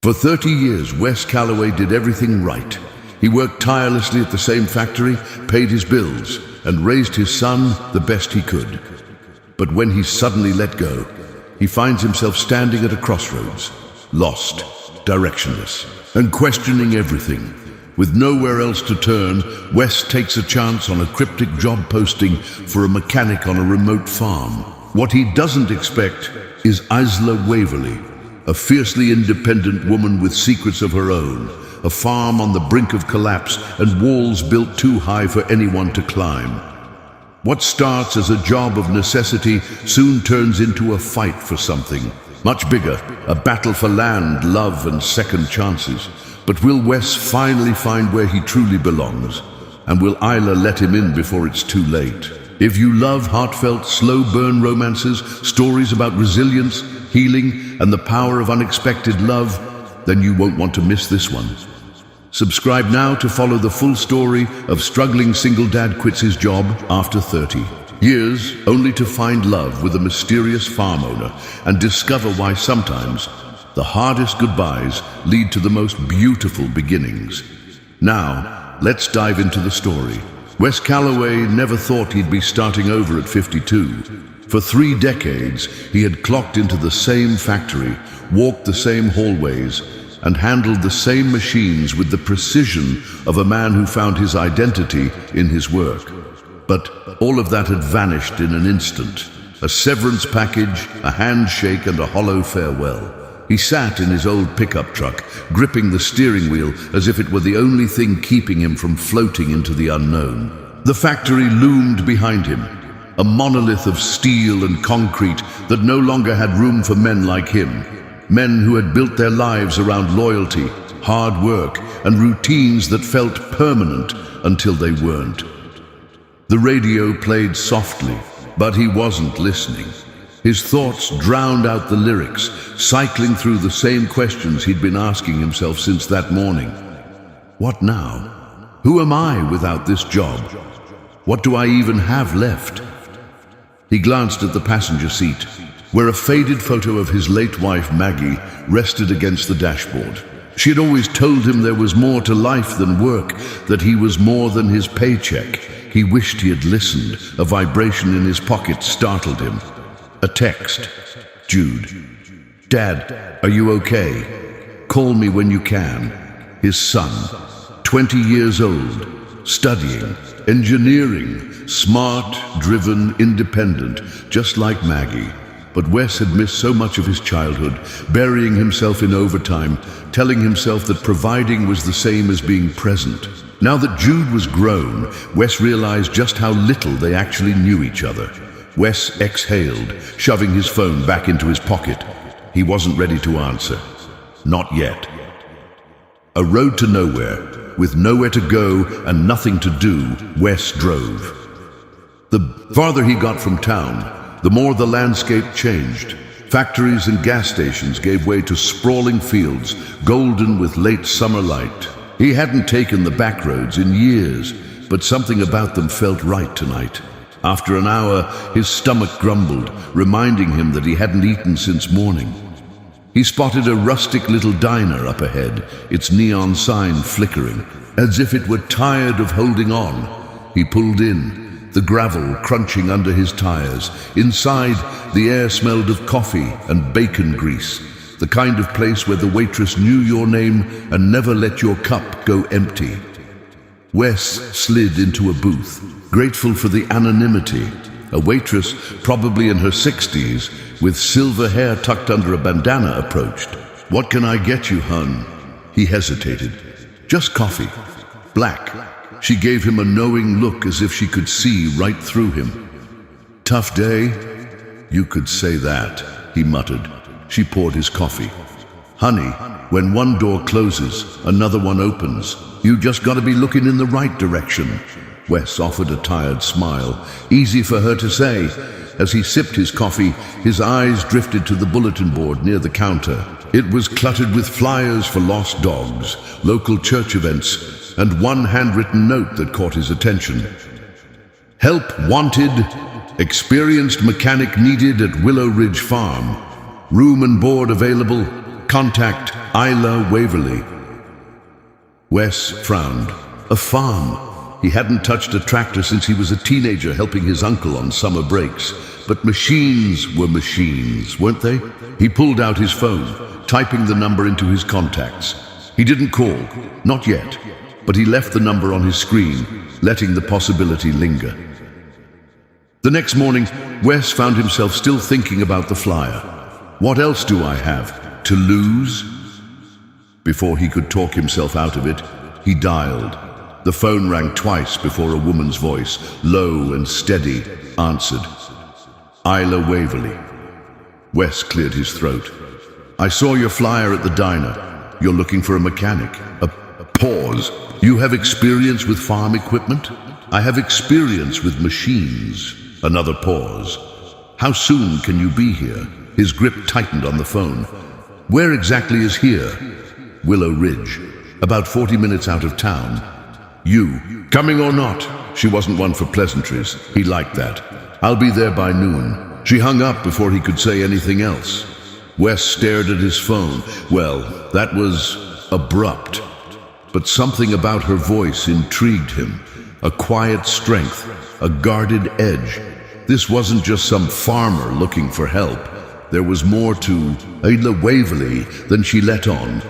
For 30 years, Wes Calloway did everything right. He worked tirelessly at the same factory, paid his bills, and raised his son the best he could. But when he's suddenly let go, he finds himself standing at a crossroads, lost, directionless, and questioning everything. With nowhere else to turn, Wes takes a chance on a cryptic job posting for a mechanic on a remote farm. What he doesn't expect is Isla Waverly, a fiercely independent woman with secrets of her own, a farm on the brink of collapse and walls built too high for anyone to climb. What starts as a job of necessity soon turns into a fight for something much bigger, a battle for land, love, and second chances. But will Wes finally find where he truly belongs? And will Isla let him in before it's too late? If you love heartfelt, slow-burn romances, stories about resilience, healing, and the power of unexpected love, then you won't want to miss this one. Subscribe now to follow the full story of struggling single dad quits his job after 30 years, only to find love with a mysterious farm owner and discover why sometimes the hardest goodbyes lead to the most beautiful beginnings. Now, let's dive into the story. Wes Calloway never thought he'd be starting over at 52. For 3 decades, he had clocked into the same factory, walked the same hallways, and handled the same machines with the precision of a man who found his identity in his work. But all of that had vanished in an instant. A severance package, a handshake, and a hollow farewell. He sat in his old pickup truck, gripping the steering wheel as if it were the only thing keeping him from floating into the unknown. The factory loomed behind him, a monolith of steel and concrete that no longer had room for men like him. Men who had built their lives around loyalty, hard work, and routines that felt permanent until they weren't. The radio played softly, but he wasn't listening. His thoughts drowned out the lyrics, cycling through the same questions he'd been asking himself since that morning. What now? Who am I without this job? What do I even have left? He glanced at the passenger seat, where a faded photo of his late wife Maggie rested against the dashboard. She had always told him there was more to life than work, that he was more than his paycheck. He wished he had listened. A vibration in his pocket startled him. A text. Jude. Dad, are you okay? Call me when you can. His son, 20 years old, studying, engineering, smart, driven, independent, just like Maggie. But Wes had missed so much of his childhood, burying himself in overtime, telling himself that providing was the same as being present. Now that Jude was grown, Wes realized just how little they actually knew each other. Wes exhaled, shoving his phone back into his pocket. He wasn't ready to answer. Not yet. A road to nowhere, with nowhere to go and nothing to do, Wes drove. The farther he got from town, the more the landscape changed. Factories and gas stations gave way to sprawling fields, golden with late summer light. He hadn't taken the back roads in years, but something about them felt right tonight. After an hour, his stomach grumbled, reminding him that he hadn't eaten since morning. He spotted a rustic little diner up ahead, its neon sign flickering, as if it were tired of holding on. He pulled in, the gravel crunching under his tires. Inside, the air smelled of coffee and bacon grease, the kind of place where the waitress knew your name and never let your cup go empty. Wes slid into a booth, grateful for the anonymity. A waitress, probably in her 60s, with silver hair tucked under a bandana, approached. "What can I get you, hun?" He hesitated. "Just coffee. Black." She gave him a knowing look as if she could see right through him. "Tough day?" "You could say that," he muttered. She poured his coffee. "Honey, when one door closes, another one opens. You just gotta be looking in the right direction." Wes offered a tired smile, easy for her to say. As he sipped his coffee, his eyes drifted to the bulletin board near the counter. It was cluttered with flyers for lost dogs, local church events, and one handwritten note that caught his attention. "Help wanted. Experienced mechanic needed at Willow Ridge Farm. Room and board available. Contact Isla Waverly. Wes frowned. A farm. He hadn't touched a tractor since he was a teenager helping his uncle on summer breaks. But machines were machines, weren't they? He pulled out his phone, typing the number into his contacts. He didn't call, not yet, but he left the number on his screen, letting the possibility linger. The next morning, Wes found himself still thinking about the flyer. What else do I have to lose? Before he could talk himself out of it, he dialed. The phone rang twice before a woman's voice, low and steady, answered. Isla Waverly. Wes cleared his throat. I saw your flyer at the diner. You're looking for a mechanic. A pause. You have experience with farm equipment? I have experience with machines. Another pause. How soon can you be here? His grip tightened on the phone. Where exactly is here? Willow Ridge. About 40 minutes out of town. You, coming or not? She wasn't one for pleasantries. He liked that. I'll be there by noon. She hung up before he could say anything else. Wes stared at his phone. Well, that was abrupt. But something about her voice intrigued him. A quiet strength, a guarded edge. This wasn't just some farmer looking for help. There was more to Isla Waverly than she let on.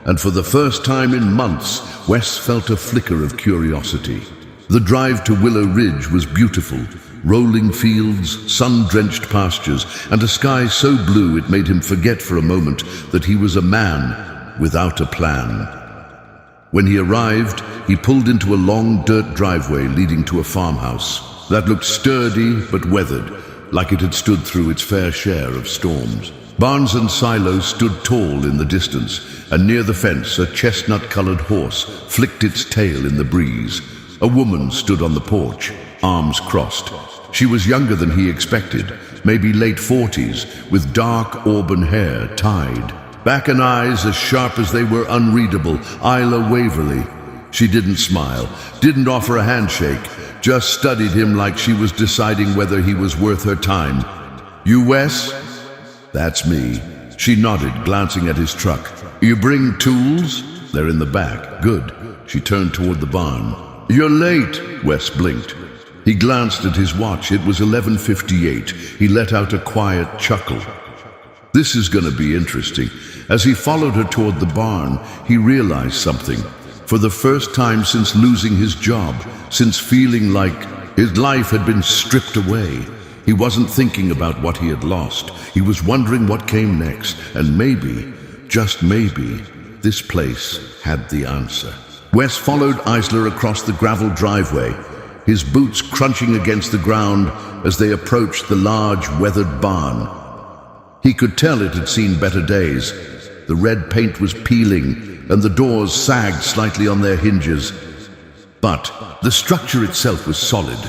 And for the first time in months, Wes felt a flicker of curiosity. The drive to Willow Ridge was beautiful. Rolling fields, sun-drenched pastures, and a sky so blue it made him forget for a moment that he was a man without a plan. When he arrived, he pulled into a long dirt driveway leading to a farmhouse that looked sturdy but weathered, like it had stood through its fair share of storms. Barns and silos stood tall in the distance, and near the fence a chestnut-colored horse flicked its tail in the breeze. A woman stood on the porch, arms crossed. She was younger than he expected, maybe late 40s, with dark auburn hair tied. Back and eyes as sharp as they were unreadable. Isla Waverly. She didn't smile, didn't offer a handshake, just studied him like she was deciding whether he was worth her time. You Wes? That's me. She nodded, glancing at his truck. You bring tools? They're in the back. Good. She turned toward the barn. You're late, Wes blinked. He glanced at his watch. It was 11:58. He let out a quiet chuckle. This is going to be interesting. As he followed her toward the barn, he realized something. For the first time since losing his job, since feeling like his life had been stripped away, he wasn't thinking about what he had lost. He was wondering what came next, and maybe, just maybe, this place had the answer. Wes followed Isla across the gravel driveway, his boots crunching against the ground as they approached the large, weathered barn. He could tell it had seen better days. The red paint was peeling, and the doors sagged slightly on their hinges. But the structure itself was solid.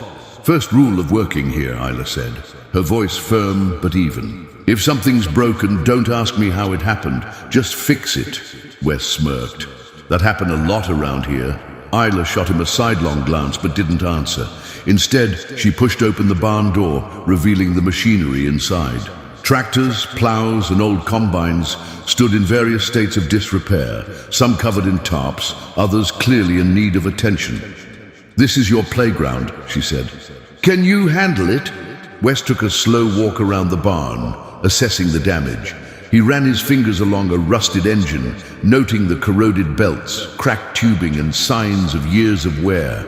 First rule of working here, Isla said, her voice firm but even. If something's broken, don't ask me how it happened. Just fix it. Wes smirked. That happened a lot around here. Isla shot him a sidelong glance but didn't answer. Instead, she pushed open the barn door, revealing the machinery inside. Tractors, plows, and old combines stood in various states of disrepair, some covered in tarps, others clearly in need of attention. This is your playground, she said. Can you handle it? Wes took a slow walk around the barn, assessing the damage. He ran his fingers along a rusted engine, noting the corroded belts, cracked tubing, and signs of years of wear.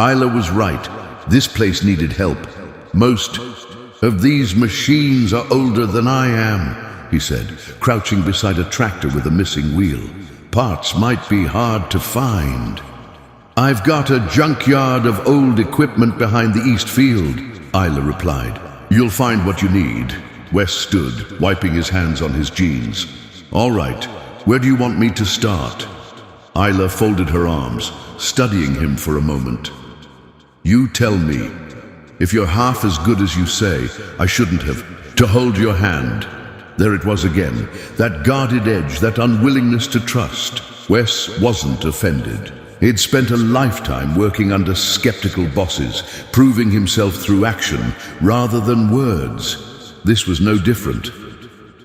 Isla was right. This place needed help. Most of these machines are older than I am, he said, crouching beside a tractor with a missing wheel. Parts might be hard to find. I've got a junkyard of old equipment behind the east field, Isla replied. You'll find what you need. Wes stood, wiping his hands on his jeans. All right, where do you want me to start? Isla folded her arms, studying him for a moment. You tell me. If you're half as good as you say, I shouldn't have. To hold your hand. There it was again, that guarded edge, that unwillingness to trust. Wes wasn't offended. He'd spent a lifetime working under skeptical bosses, proving himself through action rather than words. This was no different.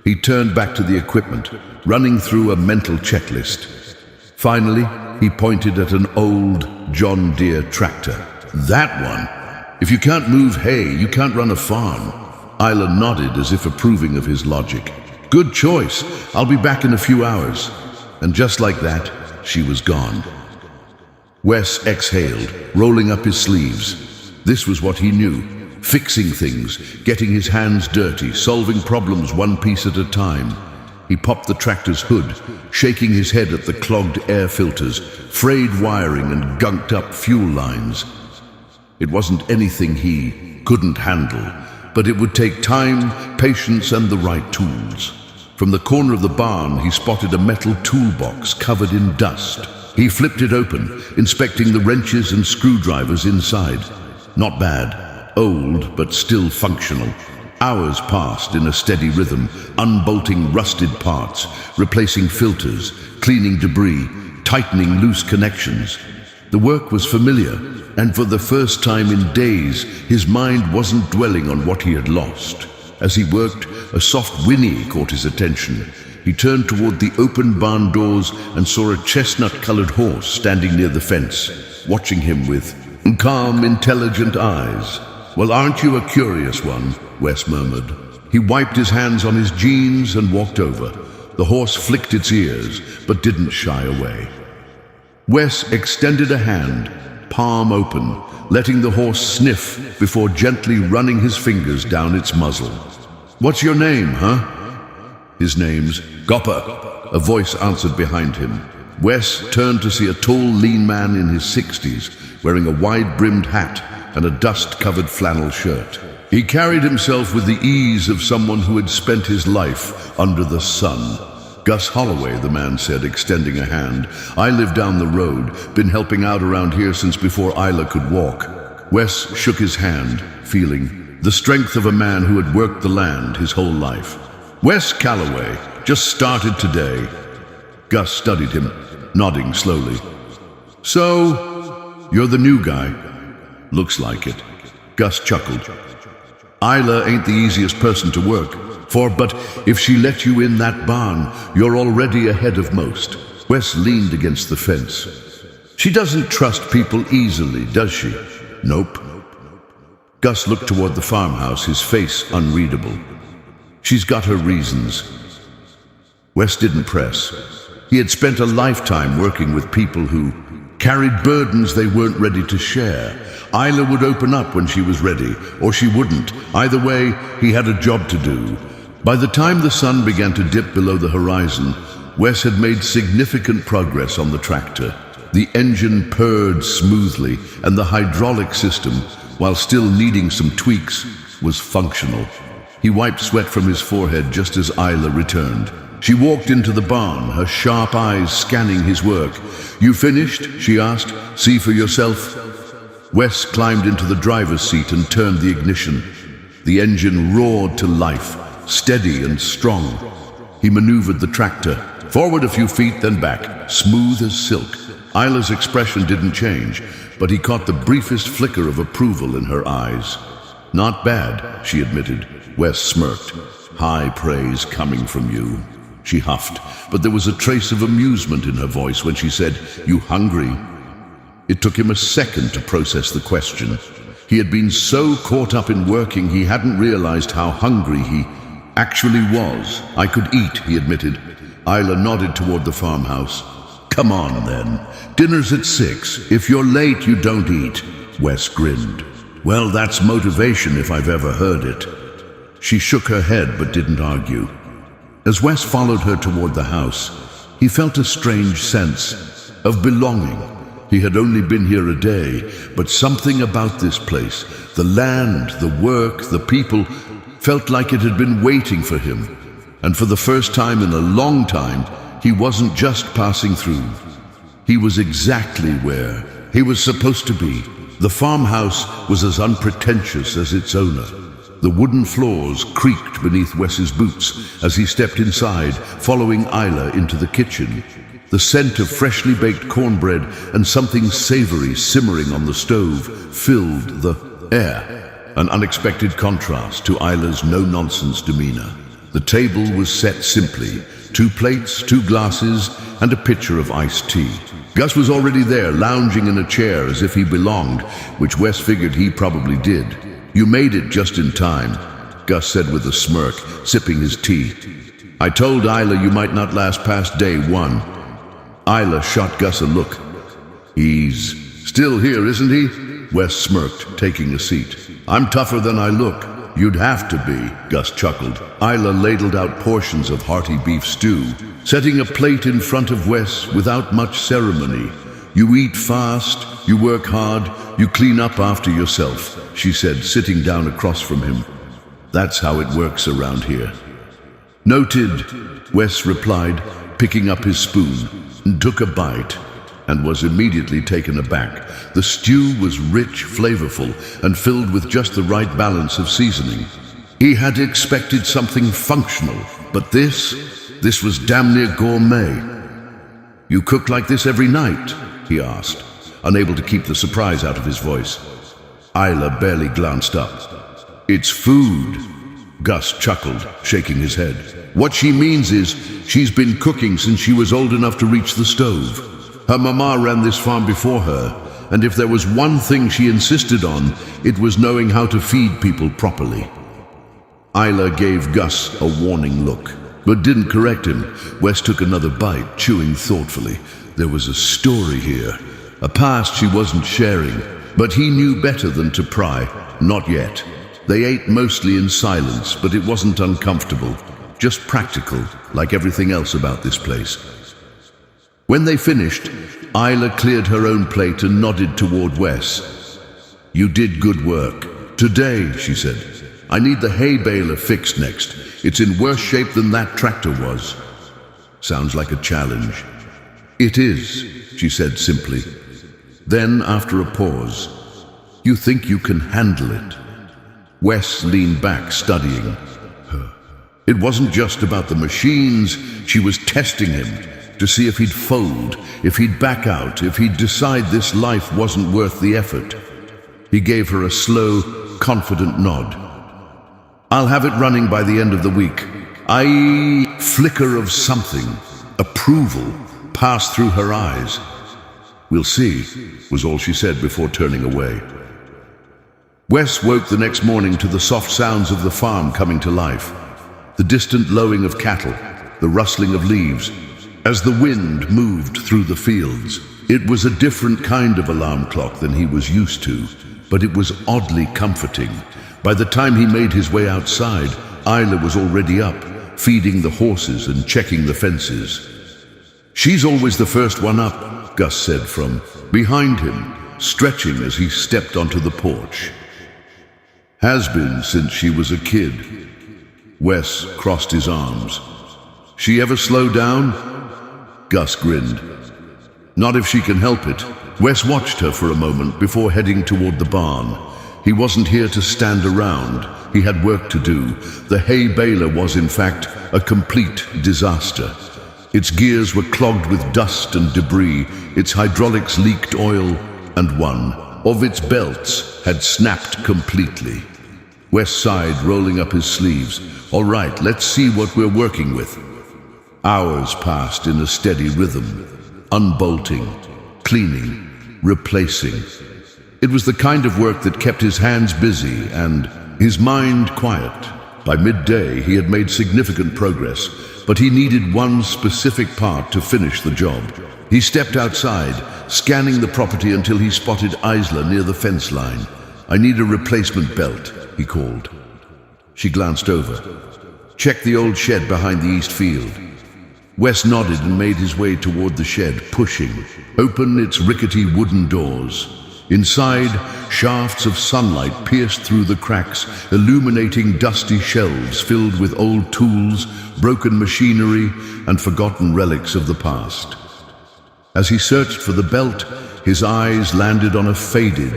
He turned back to the equipment. running through a mental checklist. Finally, he pointed at an old John Deere tractor. That one? If you can't move hay, you can't run a farm. Isla nodded as if approving of his logic. Good choice. I'll be back in a few hours. And just like that, she was gone. Wes exhaled, rolling up his sleeves. This was what he knew. Fixing things, getting his hands dirty, solving problems one piece at a time. He popped the tractor's hood, shaking his head at the clogged air filters, frayed wiring and gunked up fuel lines. It wasn't anything he couldn't handle, but it would take time, patience, and the right tools. From the corner of the barn, he spotted a metal toolbox covered in dust. He flipped it open, inspecting the wrenches and screwdrivers inside. Not bad, old, but still functional. Hours passed in a steady rhythm, unbolting rusted parts, replacing filters, cleaning debris, tightening loose connections. The work was familiar, and for the first time in days, his mind wasn't dwelling on what he had lost. As he worked, a soft whinny caught his attention. He turned toward the open barn doors and saw a chestnut-colored horse standing near the fence, watching him with calm, intelligent eyes. "Well, aren't you a curious one?" Wes murmured. He wiped his hands on his jeans and walked over. The horse flicked its ears, but didn't shy away. Wes extended a hand, palm open, letting the horse sniff before gently running his fingers down its muzzle. "What's your name, huh?" "His name's Gopper," a voice answered behind him. Wes turned to see a tall, lean man in his 60s, wearing a wide-brimmed hat and a dust-covered flannel shirt. He carried himself with the ease of someone who had spent his life under the sun. "Gus Holloway," the man said, extending a hand. "I live down the road, been helping out around here since before Isla could walk." Wes shook his hand, feeling the strength of a man who had worked the land his whole life. "Wes Calloway, just started today." Gus studied him, nodding slowly. "So, you're the new guy?" "Looks like it." Gus chuckled. "Isla ain't the easiest person to work for, but if she let you in that barn, you're already ahead of most." Wes leaned against the fence. "She doesn't trust people easily, does she?" "Nope." Gus looked toward the farmhouse, his face unreadable. "She's got her reasons." Wes didn't press. He had spent a lifetime working with people who carried burdens they weren't ready to share. Isla would open up when she was ready, or she wouldn't. Either way, he had a job to do. By the time the sun began to dip below the horizon, Wes had made significant progress on the tractor. The engine purred smoothly, and the hydraulic system, while still needing some tweaks, was functional. He wiped sweat from his forehead just as Isla returned. She walked into the barn, her sharp eyes scanning his work. "You finished?" she asked. "See for yourself?" Wes climbed into the driver's seat and turned the ignition. The engine roared to life, steady and strong. He maneuvered the tractor, forward a few feet, then back, smooth as silk. Isla's expression didn't change, but he caught the briefest flicker of approval in her eyes. "Not bad," she admitted. Wes smirked. "High praise coming from you." She huffed, but there was a trace of amusement in her voice when she said, "You hungry?" It took him a second to process the question. He had been so caught up in working he hadn't realized how hungry he actually was. "I could eat," he admitted. Isla nodded toward the farmhouse. "Come on then. Dinner's at 6. If you're late, you don't eat." Wes grinned. "Well, that's motivation if I've ever heard it." She shook her head but didn't argue. As Wes followed her toward the house, he felt a strange sense of belonging. He had only been here a day, but something about this place, the land, the work, the people, felt like it had been waiting for him. And for the first time in a long time, he wasn't just passing through. He was exactly where he was supposed to be. The farmhouse was as unpretentious as its owner. The wooden floors creaked beneath Wes's boots as he stepped inside, following Isla into the kitchen. The scent of freshly baked cornbread and something savory simmering on the stove filled the air, an unexpected contrast to Isla's no-nonsense demeanor. The table was set simply, 2 plates, 2 glasses, and a pitcher of iced tea. Gus was already there, lounging in a chair as if he belonged, which Wes figured he probably did. "You made it just in time," Gus said with a smirk, sipping his tea. "I told Isla you might not last past day 1. Isla shot Gus a look. "He's still here, isn't he?" Wes smirked, taking a seat. "I'm tougher than I look." "You'd have to be," Gus chuckled. Isla ladled out portions of hearty beef stew, setting a plate in front of Wes without much ceremony. "You eat fast, you work hard, you clean up after yourself," she said, sitting down across from him. "That's how it works around here." "Noted," Wes replied, picking up his spoon, and took a bite, and was immediately taken aback. The stew was rich, flavorful, and filled with just the right balance of seasoning. He had expected something functional, but this was damn near gourmet. "You cook like this every night?" he asked, unable to keep the surprise out of his voice. Isla barely glanced up. "It's food," Gus chuckled, shaking his head. "What she means is she's been cooking since she was old enough to reach the stove. Her mama ran this farm before her, and if there was one thing she insisted on, it was knowing how to feed people properly." Isla gave Gus a warning look, but didn't correct him. Wes took another bite, chewing thoughtfully. There was a story here, a past she wasn't sharing, but he knew better than to pry. Not yet. They ate mostly in silence, but it wasn't uncomfortable, just practical, like everything else about this place. When they finished, Isla cleared her own plate and nodded toward Wes. "You did good work. Today," she said. "I need the hay baler fixed next. It's in worse shape than that tractor was." "Sounds like a challenge." "It is," she said simply. Then, after a pause, "You think you can handle it?" Wes leaned back, studying her. It wasn't just about the machines. She was testing him to see if he'd fold, if he'd back out, if he'd decide this life wasn't worth the effort. He gave her a slow, confident nod. "I'll have it running by the end of the week." Flicker of something, approval, passed through her eyes. "We'll see," was all she said before turning away. Wes woke the next morning to the soft sounds of the farm coming to life. The distant lowing of cattle, the rustling of leaves, as the wind moved through the fields. It was a different kind of alarm clock than he was used to, but it was oddly comforting. By the time he made his way outside, Isla was already up, feeding the horses and checking the fences. "She's always the first one up," Gus said from behind him, stretching as he stepped onto the porch. "Has been since she was a kid." Wes crossed his arms. "She ever slow down?" Gus grinned. "Not if she can help it." Wes watched her for a moment before heading toward the barn. He wasn't here to stand around. He had work to do. The hay baler was, in fact, a complete disaster. Its gears were clogged with dust and debris, its hydraulics leaked oil, and one of its belts had snapped completely. Wes sighed, rolling up his sleeves. "All right, let's see what we're working with." Hours passed in a steady rhythm, unbolting, cleaning, replacing. It was the kind of work that kept his hands busy and his mind quiet. By midday, he had made significant progress, but he needed one specific part to finish the job. He stepped outside, scanning the property until he spotted Isla near the fence line. "I need a replacement belt," he called. She glanced over. "Check the old shed behind the east field." Wes nodded and made his way toward the shed, pushing open its rickety wooden doors. Inside, shafts of sunlight pierced through the cracks, illuminating dusty shelves filled with old tools, broken machinery, and forgotten relics of the past. As he searched for the belt, his eyes landed on a faded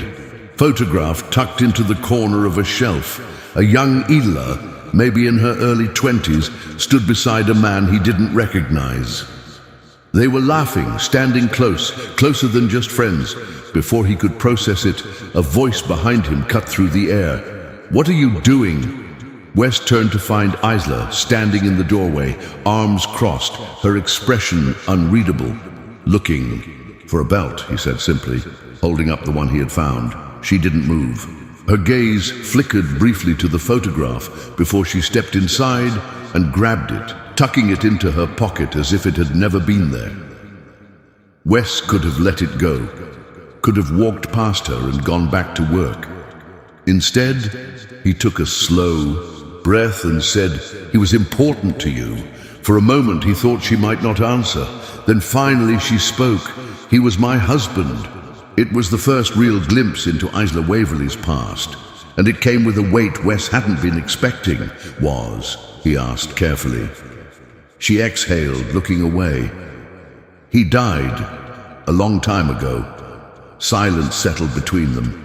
photograph tucked into the corner of a shelf. A young Isla, maybe in her early 20s, stood beside a man he didn't recognize. They were laughing, standing close, closer than just friends. Before he could process it, a voice behind him cut through the air. "What are you doing?" Wes turned to find Isla standing in the doorway, arms crossed, her expression unreadable. "Looking for a belt," he said simply, holding up the one he had found. She didn't move. Her gaze flickered briefly to the photograph before she stepped inside and grabbed it, tucking it into her pocket as if it had never been there. Wes could have let it go, could have walked past her and gone back to work. Instead, he took a slow breath and said, "He was important to you." For a moment he thought she might not answer. Then finally she spoke. "He was my husband." It was the first real glimpse into Isla Waverley's past, and it came with a weight Wes hadn't been expecting. "Was?" he asked carefully. She exhaled, looking away. "He died a long time ago." Silence settled between them.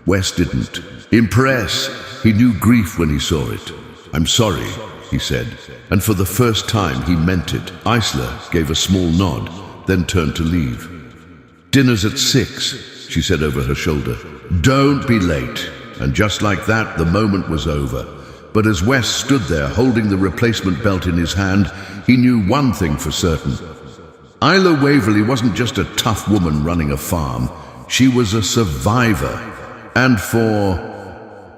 Wes didn't impress. He knew grief when he saw it. "I'm sorry," he said, and for the first time he meant it. Isla gave a small nod, then turned to leave. "Dinner's at 6, she said over her shoulder. "Don't be late." And just like that, the moment was over. But as Wes stood there holding the replacement belt in his hand, he knew one thing for certain. Isla Waverley wasn't just a tough woman running a farm. She was a survivor. And for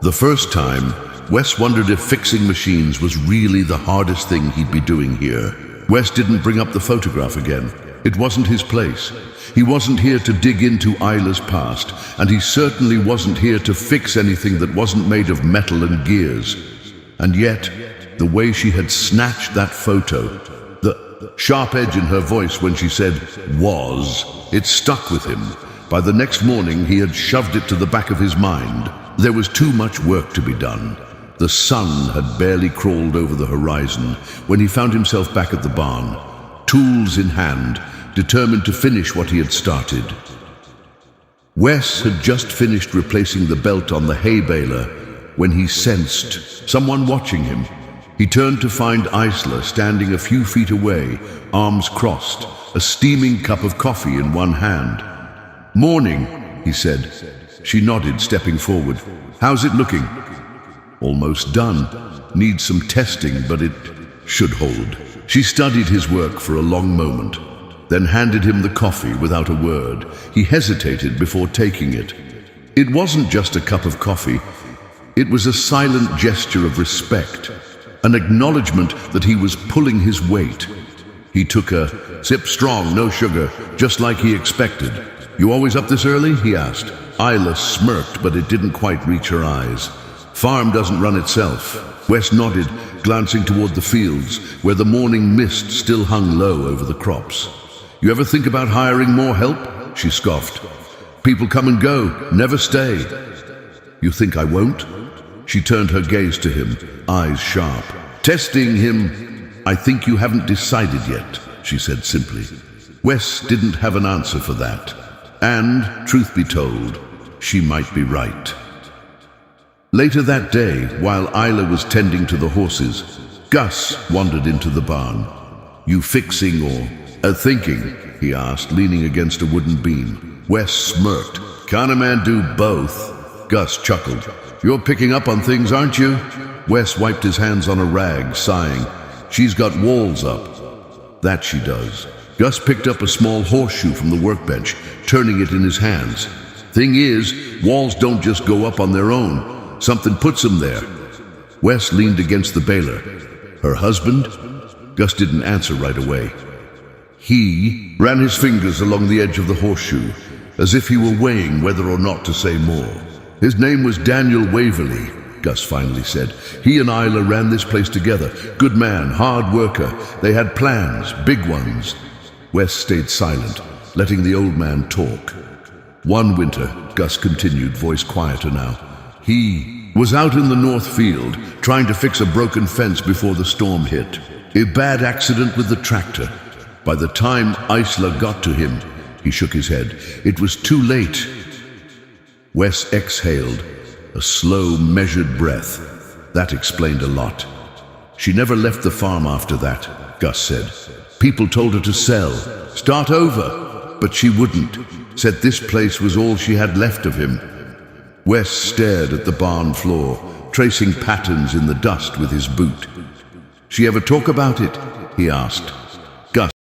the first time, Wes wondered if fixing machines was really the hardest thing he'd be doing here. Wes didn't bring up the photograph again. It wasn't his place. He wasn't here to dig into Isla's past, and he certainly wasn't here to fix anything that wasn't made of metal and gears. And yet, the way she had snatched that photo, the sharp edge in her voice when she said "was," it stuck with him. By the next morning, he had shoved it to the back of his mind. There was too much work to be done. The sun had barely crawled over the horizon when he found himself back at the barn, tools in hand, determined to finish what he had started. Wes had just finished replacing the belt on the hay baler when he sensed someone watching him. He turned to find Isla standing a few feet away, arms crossed, a steaming cup of coffee in one hand. "Morning," he said. She nodded, stepping forward. "How's it looking?" "Almost done. Needs some testing, but it should hold." She studied his work for a long moment, then handed him the coffee without a word. He hesitated before taking it. It wasn't just a cup of coffee. It was a silent gesture of respect, an acknowledgement that he was pulling his weight. He took a sip, strong, no sugar, just like he expected. "You always up this early?" he asked. Isla smirked, but it didn't quite reach her eyes. "Farm doesn't run itself." Wes nodded, glancing toward the fields, where the morning mist still hung low over the crops. "You ever think about hiring more help?" she scoffed. "People come and go, never stay." "You think I won't?" She turned her gaze to him, eyes sharp. Testing him. "I think you haven't decided yet," she said simply. Wes didn't have an answer for that. And, truth be told, she might be right. Later that day, while Isla was tending to the horses, Gus wandered into the barn. "You fixing or thinking?" he asked, leaning against a wooden beam. Wes smirked. "Can't a man do both?" Gus chuckled. "You're picking up on things, aren't you?" Wes wiped his hands on a rag, sighing. "She's got walls up." "That she does." Gus picked up a small horseshoe from the workbench, turning it in his hands. "Thing is, walls don't just go up on their own. Something puts them there." Wes leaned against the baler. "Her husband?" Gus didn't answer right away. He ran his fingers along the edge of the horseshoe, as if he were weighing whether or not to say more. "His name was Daniel Waverley," Gus finally said. "He and Isla ran this place together. Good man, hard worker. They had plans, big ones." Wes stayed silent, letting the old man talk. "One winter," Gus continued, voice quieter now, "he was out in the north field, trying to fix a broken fence before the storm hit. A bad accident with the tractor. By the time Isla got to him," he shook his head, "it was too late." Wes exhaled, a slow, measured breath. That explained a lot. "She never left the farm after that," Gus said. "People told her to sell, start over, but she wouldn't. Said this place was all she had left of him." Wes stared at the barn floor, tracing patterns in the dust with his boot. "She ever talk about it?" he asked.